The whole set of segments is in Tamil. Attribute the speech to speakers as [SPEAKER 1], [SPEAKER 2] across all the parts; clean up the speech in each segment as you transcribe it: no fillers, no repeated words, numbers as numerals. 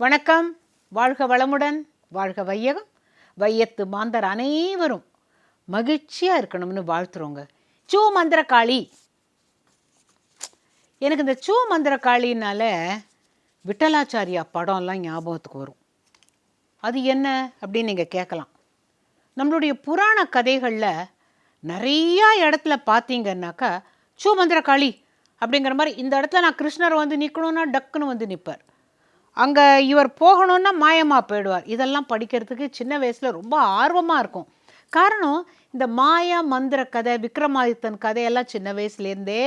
[SPEAKER 1] வணக்கம். வாழ்க வளமுடன், வாழ்க வையகம். வையத்து மாந்தர் அனைவரும் மகிழ்ச்சியாக இருக்கணும்னு வாழ்த்துறோங்க. சூ மந்திரகாளி. எனக்கு இந்த சூ மந்திரகாளினால விட்டலாச்சாரியா படம்லாம் ஞாபகத்துக்கு வரும். அது என்ன அப்படின்னு நீங்கள் கேட்கலாம். நம்மளுடைய புராண கதைகளில் நிறையா இடத்துல பார்த்தீங்கன்னாக்கா சூ மந்திரகாளி அப்படிங்கிற மாதிரி இந்த இடத்துல நான் கிருஷ்ணர் வந்து நிற்கணுன்னா டக்குன்னு வந்து நிற்பார். அங்கே இவர் போகணுன்னா மாயமாக போயிடுவார். இதெல்லாம் படிக்கிறதுக்கு சின்ன வயசில் ரொம்ப ஆர்வமாக இருக்கும். காரணம், இந்த மாயா மந்திர கதை, விக்ரமாதித்தன் கதையெல்லாம் சின்ன வயசுலேருந்தே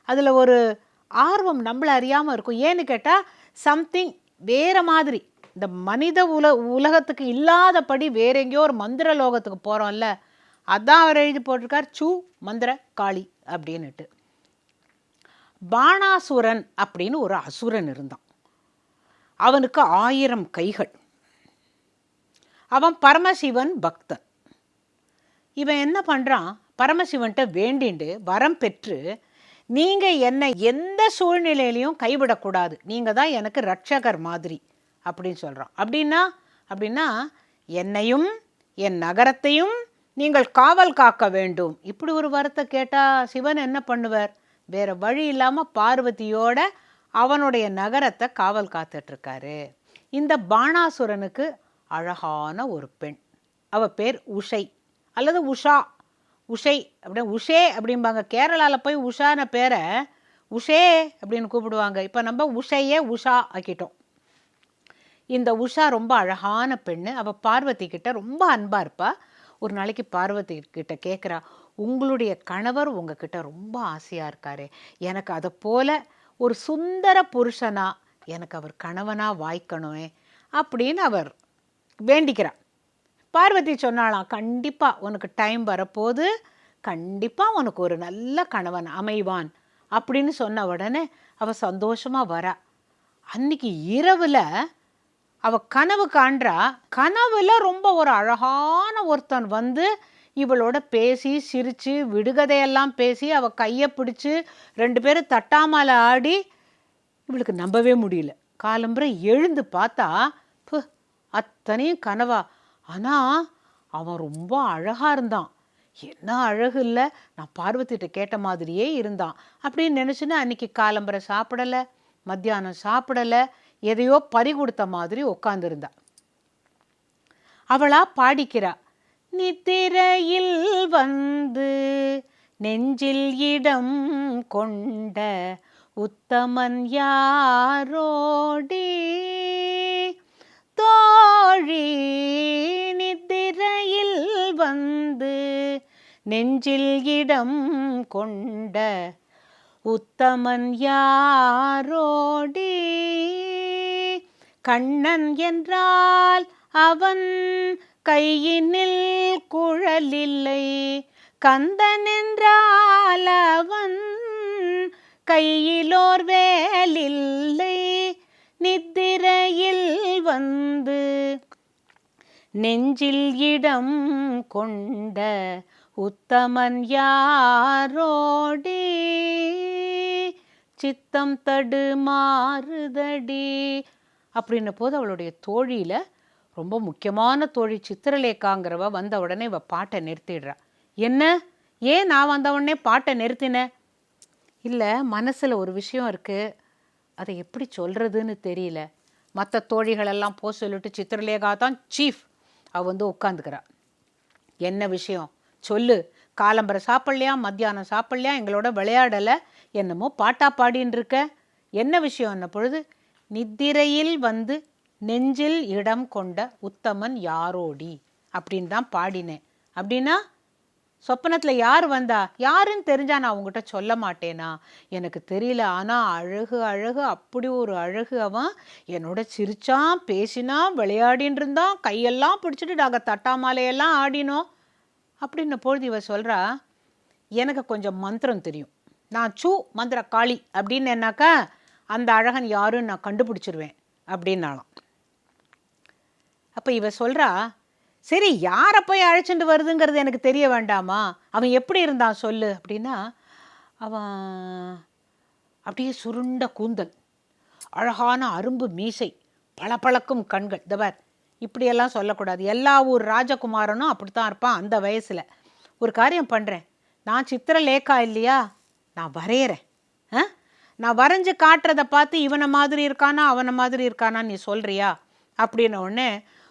[SPEAKER 1] அதில் ஒரு ஆர்வம் நம்மளை அறியாமல் இருக்கும். ஏன்னு கேட்டால் சம்திங் வேறு மாதிரி, இந்த மனித உலகத்துக்கு இல்லாதபடி வேற எங்கேயோ ஒரு மந்திர லோகத்துக்கு போகிறோம்ல, அதான் அவர் எழுதி போட்டிருக்கார் சூ மந்திர காளி அப்படின்னுட்டு. பாணாசுரன் அப்படின்னு ஒரு அசுரன் இருந்தான். அவனுக்கு 1000 கைகள். அவன் பரமசிவன் பக்தன். இவன் என்ன பண்ணுறான், பரமசிவன்கிட்ட வேண்டிண்டு வரம் பெற்று, நீங்கள் என்னை எந்த சூழ்நிலையிலையும் கைவிடக்கூடாது, நீங்கள் தான் எனக்கு ரட்சகர் மாதிரி அப்படின்னு சொல்கிறான். அப்படின்னா என்னையும் என் நகரத்தையும் நீங்கள் காவல் காக்க வேண்டும். இப்படி ஒரு வரத்தை கேட்டால் சிவன் என்ன பண்ணுவார்? வேறு வழி இல்லாமல் பார்வதியோட அவனுடைய நகரத்தை காவல் காத்துட்ருக்காரு. இந்த பாணாசுரனுக்கு அழகான ஒரு பெண், அவள் பேர் உஷை அல்லது உஷா. உஷை அப்படியே உஷே அப்படிம்பாங்க. கேரளாவில் போய் உஷான பேரை உஷே அப்படின்னு கூப்பிடுவாங்க. இப்போ நம்ம உஷையே உஷா ஆக்கிட்டோம். இந்த உஷா ரொம்ப அழகான பெண்ணு. அவள் பார்வதி கிட்ட ரொம்ப அன்பாக இருப்பா. ஒரு நாளைக்கு பார்வதி கிட்ட கேட்குறா, உங்களுடைய கணவர் உங்ககிட்ட ரொம்ப ஆசையாக இருக்காரு, எனக்கு அதை போல ஒரு சுந்தர புருஷனா எனக்கு அவர் கணவனா வாய்க்கணும் அப்படின்னு அவர் வேண்டிக்கிறார். பார்வதி சொன்னாலாம், கண்டிப்பாக உனக்கு டைம் வரப்போது, கண்டிப்பாக உனக்கு ஒரு நல்ல கணவன் அமைவான் அப்படின்னு சொன்ன உடனே அவள் சந்தோஷமாக வரா. அன்னைக்கு இரவில் அவள் கனவு காண்றா. கனவுல ரொம்ப ஒரு அழகான ஒருத்தன் வந்து இவளோட பேசி சிரித்து விடுகதையெல்லாம் பேசி அவள் கையை பிடிச்சி 2 பேரும் தட்டாமல் ஆடி, இவளுக்கு நம்பவே முடியல. காலம்புரை எழுந்து பார்த்தா அத்தனையும் கனவா. ஆனால் அவன் ரொம்ப அழகாக இருந்தான். என்ன அழகு இல்லை, நான் பார்வதிட்ட கேட்ட மாதிரியே இருந்தான் அப்படின்னு நினச்சின்னா அன்றைக்கி காலம்புரை சாப்பிடலை, மத்தியானம் சாப்பிடலை, எதையோ பறி கொடுத்த மாதிரி உட்காந்துருந்தா. அவளா பாடிக்கிறா, நித்திரையில் வந்து நெஞ்சில் இடம் கொண்ட உத்தமன் யாரோடி தோழி, நித்திரையில் வந்து நெஞ்சில் இடம் கொண்ட உத்தமன் யாரோடி, கண்ணன் என்றால் அவன் கையினில் குழலில்லை, கந்தன் என்றால் அவன் கையிலோர் வேலில்லை, நித்திரையில் வந்து நெஞ்சில் இடம் கொண்ட உத்தமன் யாரோடி, சித்தம் தடுமாறுதடி அப்படின்ன போது அவளுடைய தோழியில் ரொம்ப முக்கியமான தோழி சித்திரலேகாங்கிறவ வந்த உடனே இவள் பாட்டை நிறுத்திடுறா. என்ன, ஏன் நான் வந்த உடனே பாட்டை நிறுத்தினேன்? இல்லை, மனசில் ஒரு விஷயம் இருக்குது, அதை எப்படி சொல்கிறதுன்னு தெரியல. மற்ற தோழிகளெல்லாம் போக சொல்லிட்டு சித்திரலேகா தான் சீஃப். அவள் வந்து உட்காந்துக்கிறா. என்ன விஷயம் சொல்லு, காலம்பரை சாப்பிட்லையா, மத்தியானம் சாப்பிட்லையா, எங்களோட விளையாடலை, என்னமோ பாட்டா பாடின்னு இருக்க, என்ன விஷயம்? என்ன பொழுது, நித்திரையில் வந்து நெஞ்சில் இடம் கொண்ட உத்தமன் யாரோடி அப்படின்னு தான் பாடினேன். அப்படின்னா சொப்பனத்தில் யார் வந்தா, யாருன்னு தெரிஞ்சா நான் உங்ககிட்ட சொல்ல மாட்டேனா? எனக்கு தெரியல, ஆனால் அழகு அழகு, அப்படி ஒரு அழகு. அவன் என்னோட சிரிச்சான், பேசினான், விளையாடின்னு இருந்தான், கையெல்லாம் பிடிச்சிட்டு நாங்கள் தட்டாமாலையெல்லாம் ஆடினோம் அப்படின்ன பொழுது இவ சொல்கிறா, எனக்கு கொஞ்சம் மந்திரம் தெரியும், நான் சூ மந்திர காளி அப்படின்னு என்னாக்கா அந்த அழகன் யாருன்னு நான் கண்டுபிடிச்சிருவேன் அப்படின்னாலாம். அப்போ இவ சொல்கிறா, சரி யாரை போய் அழைச்சிட்டு வருதுங்கிறது எனக்கு தெரிய வேண்டாமா, அவன் எப்படி இருந்தான் சொல்லு அப்படின்னா, அவன் அப்படியே சுருண்ட கூந்தல், அழகான அரும்பு மீசை, பளபளக்கும் கண்கள். இந்த பார், இப்படியெல்லாம் சொல்லக்கூடாது. எல்லா ஊர் ராஜகுமாரனும் அப்படித்தான் இருப்பான் அந்த வயசில். ஒரு காரியம் பண்ணுறேன், நான் சித்திரலேகா இல்லையா, நான் வரைகிறேன். நான் வரைஞ்சி காட்டுறதை பார்த்து இவனை மாதிரி இருக்கானா அவனை மாதிரி இருக்கானா நீ சொல்கிறியா அப்படின்ன உடனே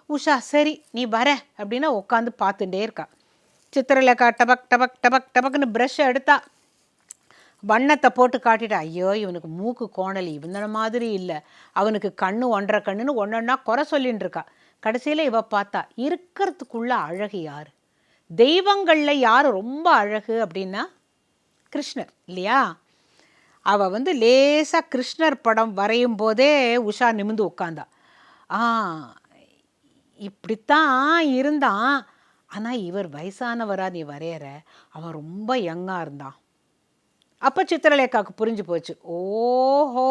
[SPEAKER 1] உஷா சரி நீ வர அப்படின்னு உட்காந்து பார்த்துட்டே இருக்கா. சித்திரலேகா டபக் டபக் டபக் டபக்குன்னு ப்ரஷ்ஷை எடுத்தா, வண்ணத்தை போட்டு காட்டிட்டா. ஐயோ இவனுக்கு மூக்கு கோணலி, இவன மாதிரி இல்லை, அவனுக்கு கண்ணு 1.5 கண்ணுன்னு ஒன்றொன்னா குறை சொல்லின்னு இருக்கா. கடைசியில் இவ பார்த்தா இருக்கிறதுக்குள்ள அழகு யார், தெய்வங்களில் யார் ரொம்ப அழகு அப்படின்னா கிருஷ்ணர் இல்லையா. அவள் லேசாக கிருஷ்ணர் படம் வரையும் போதே உஷா நிமிந்து உட்காந்தா. இப்படித்தான் இருந்தான், ஆனால் இவர் வயசானவரா நீ வரையற, அவன் ரொம்ப யங்காக இருந்தான். அப்போ சித்திரலேகாவுக்கு புரிஞ்சு போச்சு. ஓஹோ,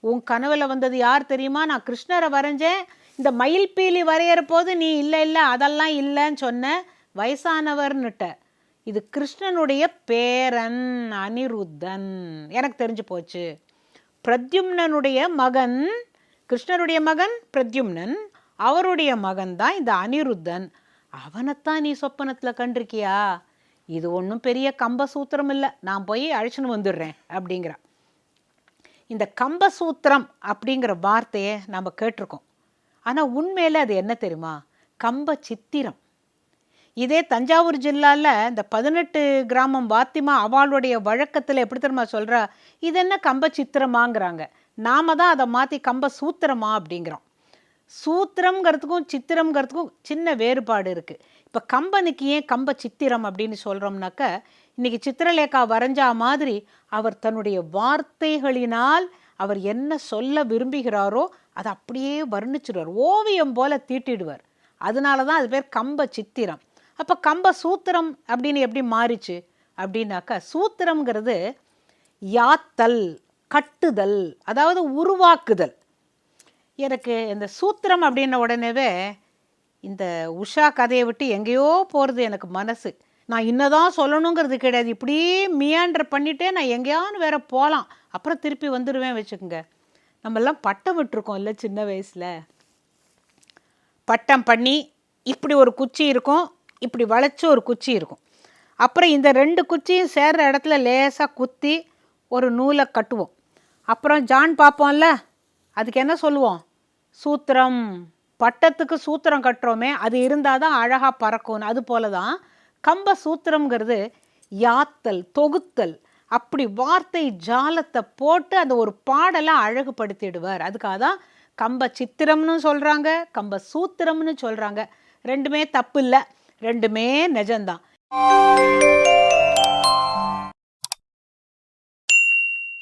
[SPEAKER 1] உன் கனவில் வந்தது யார் தெரியுமா, நான் கிருஷ்ணரை வரைஞ்சேன், இந்த மயில் பீலி வரைகிற போது நீ இல்லை இல்லை அதெல்லாம் இல்லைன்னு சொன்ன, வயசானவர்னுட்ட. இது கிருஷ்ணனுடைய பேரன் அனிருத்தன். எனக்கு தெரிஞ்சு போச்சு. பிரத்யும்னனுடைய மகன், கிருஷ்ணருடைய மகன் பிரத்யும்னன், அவருடைய மகன் தான் இந்த அனிருத்தன். அவனைத்தான் நீ சொப்பனத்தில் கண்டிருக்கியா, இது ஒன்றும் பெரிய கம்பசூத்திரம் இல்லை, நான் போய் அழைச்சின்னு வந்துடுறேன் அப்படிங்கிறா. இந்த கம்பசூத்திரம் அப்படிங்கிற வார்த்தையை நம்ம கேட்டிருக்கோம். ஆனால் உண்மையில் அது என்ன தெரியுமா, கம்ப சித்திரம். இதே தஞ்சாவூர் ஜில்லாவில் இந்த 18 கிராமம் வாத்திமா அவளுடைய வழக்கத்தில் எப்படி தெரியுமா சொல்கிறா, இது என்ன கம்ப சித்திரமாங்கிறாங்க. நாம தான் அதை மாற்றி கம்ப சூத்திரமா அப்படிங்கிறோம். சூத்திரம்ங்கிறதுக்கும் சித்திரம்ங்கிறதுக்கும் சின்ன வேறுபாடு இருக்குது. இப்போ கம்பனுக்கு ஏன் கம்ப சித்திரம் அப்படின்னு சொல்கிறோம்னாக்க, இன்றைக்கி சித்திரலேகா வரைஞ்சா மாதிரி அவர் தன்னுடைய வார்த்தைகளினால் அவர் என்ன சொல்ல விரும்புகிறாரோ அதை அப்படியே வர்ணிச்சிடுவார், ஓவியம் போல தீட்டிடுவார். அதனால தான் அது பேர் கம்ப சித்திரம். அப்போ கம்ப சூத்திரம் அப்படின்னு எப்படி மாறிச்சு அப்படின்னாக்கா, சூத்திரம்ங்கிறது யாத்தல், கட்டுதல், அதாவது உருவாக்குதல். எனக்கு இந்த சூத்திரம் அப்படின்ன உடனேவே இந்த உஷா கதையை விட்டு எங்கேயோ போகிறது எனக்கு மனசு. நான் இன்னதான் சொல்லணுங்கிறது கிடையாது, இப்படியே மியாண்டர் பண்ணிவிட்டே நான் எங்கேயான்னு வேற போகலாம், அப்புறம் திருப்பி வந்துடுவேன் வச்சுக்கோங்க. நம்மெல்லாம் பட்டம் விட்டுருக்கோம் இல்லை சின்ன வயசில். பட்டம் பண்ணி இப்படி ஒரு குச்சி இருக்கும், இப்படி வளைச்சி ஒரு குச்சி இருக்கும், அப்புறம் இந்த 2 குச்சியும் சேர்ற இடத்துல லேசாக குத்தி ஒரு நூலை கட்டுவோம். அப்புறம் ஜான் பார்ப்போம்ல, அதுக்கு என்ன சொல்லுவோம், சூத்திரம். பட்டத்துக்கு சூத்திரம் கட்டுறோமே, அது இருந்தால் தான் அழகாக பறக்கும். அது போல தான் கம்ப சூத்திரம்ங்கிறது யாத்தல், தொகுத்தல், அப்படி வார்த்தை ஜாலத்தை போட்டு அந்த ஒரு பாடலை அழகுபடுத்திடுவார். அதுக்காக தான் கம்ப சித்திரம்னு சொல்கிறாங்க, கம்ப சூத்திரம்னு சொல்கிறாங்க. ரெண்டுமே தப்பு இல்லை, ரெண்டுமே நிஜம்தான்.